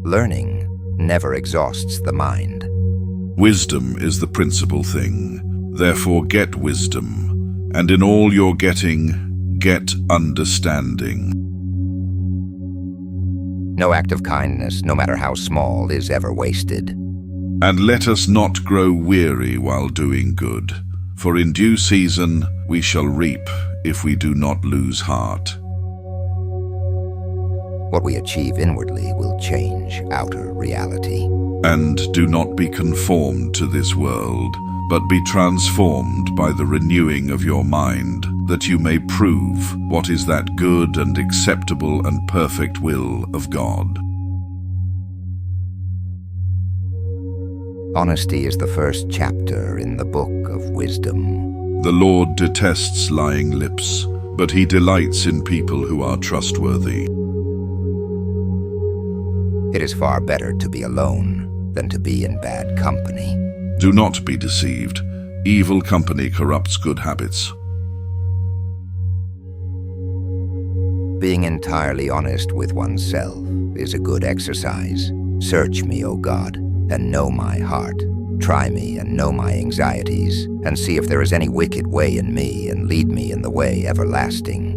Learning never exhausts the mind. Wisdom is the principal thing. Therefore get wisdom, and in all your getting, get understanding. No act of kindness, no matter how small, is ever wasted. And let us not grow weary while doing good, for in due season we shall reap if we do not lose heart. What we achieve inwardly will change outer reality. And do not be conformed to this world, but be transformed by the renewing of your mind, that you may prove what is that good and acceptable and perfect will of God. Honesty is the first chapter in the book of wisdom. The Lord detests lying lips, but he delights in people who are trustworthy. It is far better to be alone than to be in bad company. Do not be deceived. Evil company corrupts good habits. Being entirely honest with oneself is a good exercise. Search me, O God, and know my heart. Try me and know my anxieties, and see if there is any wicked way in me, and lead me in the way everlasting.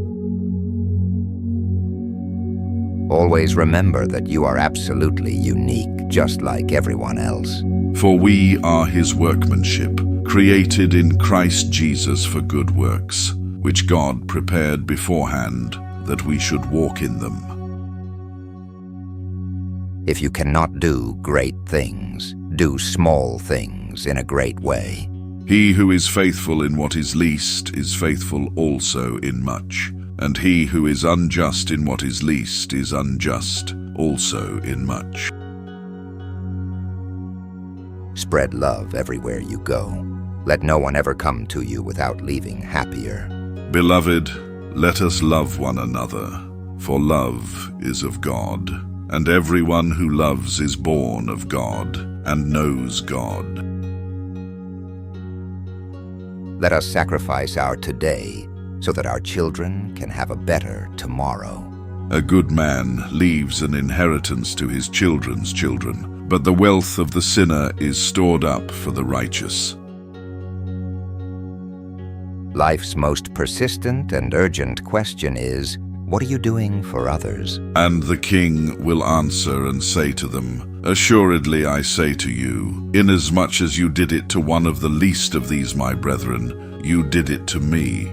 Always remember that you are absolutely unique, just like everyone else. For we are his workmanship, created in Christ Jesus for good works, which God prepared beforehand that we should walk in them. If you cannot do great things, do small things in a great way. He who is faithful in what is least is faithful also in much, and he who is unjust in what is least is unjust also in much. Spread love everywhere you go. Let no one ever come to you without leaving happier. Beloved, let us love one another, for love is of God, and everyone who loves is born of God and knows God. Let us sacrifice our today so that our children can have a better tomorrow. A good man leaves an inheritance to his children's children, but the wealth of the sinner is stored up for the righteous. Life's most persistent and urgent question is, what are you doing for others? And the king will answer and say to them, Assuredly I say to you, inasmuch as you did it to one of the least of these my brethren, you did it to me.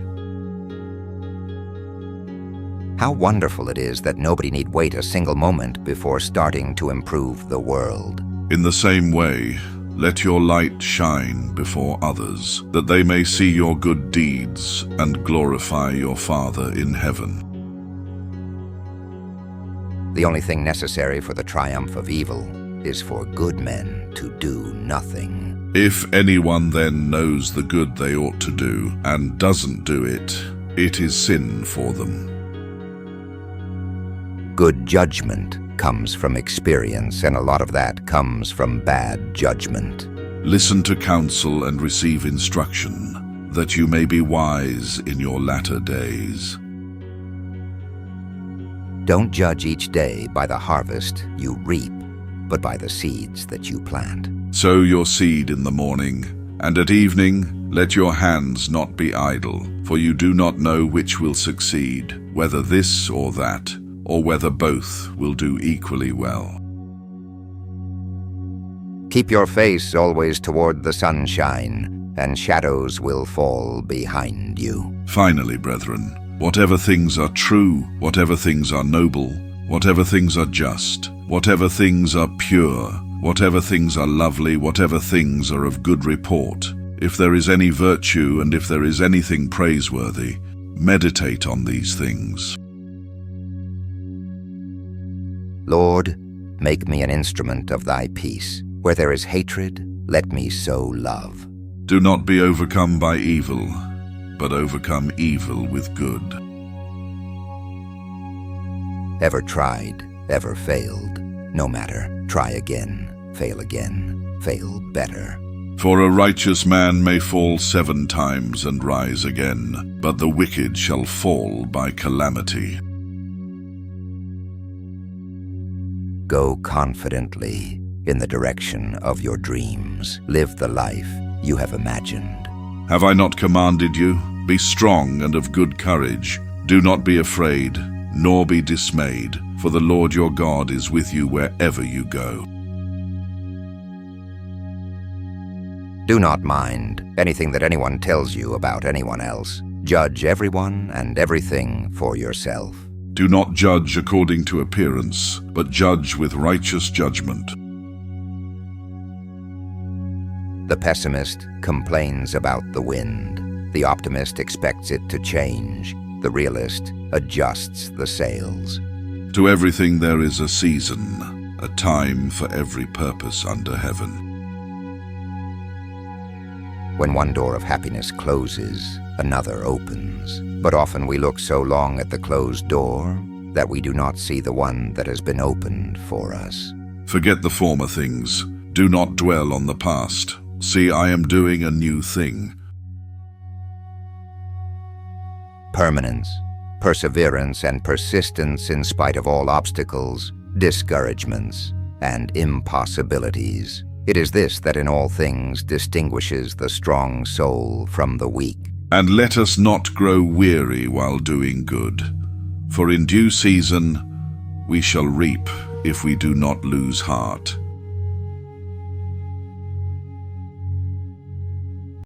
How wonderful it is that nobody need wait a single moment before starting to improve the world. In the same way, let your light shine before others, that they may see your good deeds and glorify your Father in heaven. The only thing necessary for the triumph of evil is for good men to do nothing. If anyone then knows the good they ought to do and doesn't do it, it is sin for them. Good judgment comes from experience, and a lot of that comes from bad judgment. Listen to counsel and receive instruction, that you may be wise in your latter days. Don't judge each day by the harvest you reap, but by the seeds that you plant. Sow your seed in the morning, and at evening let your hands not be idle, for you do not know which will succeed, whether this or that, or whether both will do equally well. Keep your face always toward the sunshine, and shadows will fall behind you. Finally, brethren, whatever things are true, whatever things are noble, whatever things are just, whatever things are pure, whatever things are lovely, whatever things are of good report, if there is any virtue and if there is anything praiseworthy, meditate on these things. Lord, make me an instrument of thy peace. Where there is hatred, let me sow love. Do not be overcome by evil, but overcome evil with good. Ever tried, ever failed. No matter, try again, fail better. For a righteous man may fall 7 times and rise again, but the wicked shall fall by calamity. Go confidently in the direction of your dreams. Live the life you have imagined. Have I not commanded you? Be strong and of good courage. Do not be afraid, nor be dismayed, for the Lord your God is with you wherever you go. Do not mind anything that anyone tells you about anyone else. Judge everyone and everything for yourself. Do not judge according to appearance, but judge with righteous judgment. The pessimist complains about the wind. The optimist expects it to change. The realist adjusts the sails. To everything there is a season, a time for every purpose under heaven. When one door of happiness closes, another opens. But often we look so long at the closed door that we do not see the one that has been opened for us. Forget the former things. Do not dwell on the past. See, I am doing a new thing. Permanence, perseverance, and persistence in spite of all obstacles, discouragements, and impossibilities. It is this that in all things distinguishes the strong soul from the weak. And let us not grow weary while doing good, for in due season we shall reap if we do not lose heart.